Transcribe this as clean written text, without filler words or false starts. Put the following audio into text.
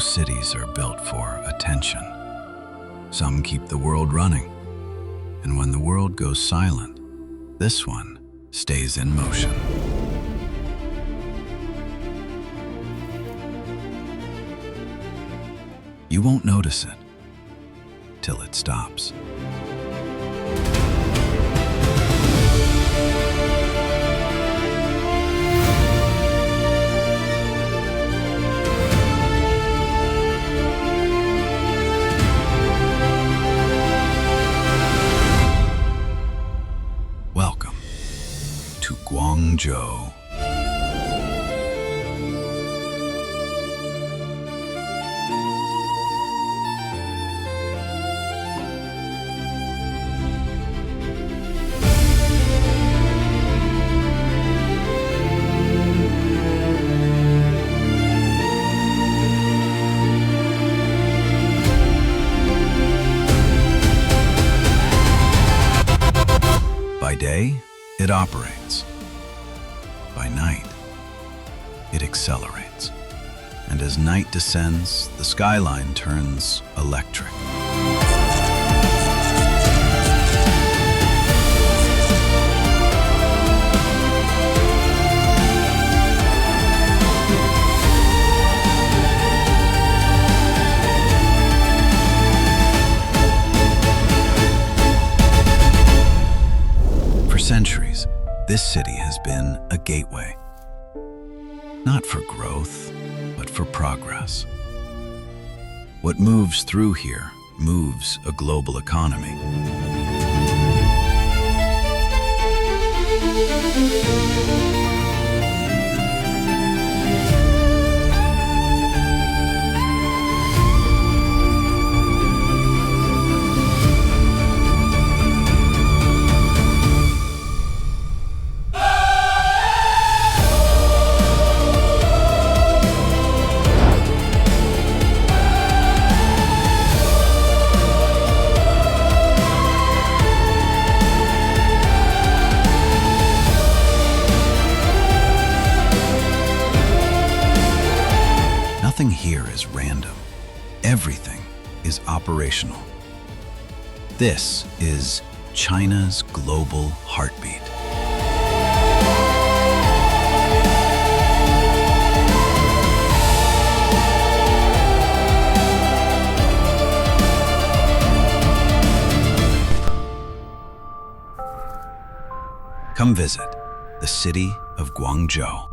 Most cities are built for attention. Some keep the world running. And when the world goes silent, this one stays in motion. You won't notice it till it stops. Welcome to Guangzhou. By day, it operates. By night, it accelerates. And as night descends, the skyline turns electric. For centuries, this city has been a gateway. Not for growth, but for progress. What moves through here moves a global economy. Nothing here is random. Everything is operational. This is China's global heartbeat. Come visit the city of Guangzhou.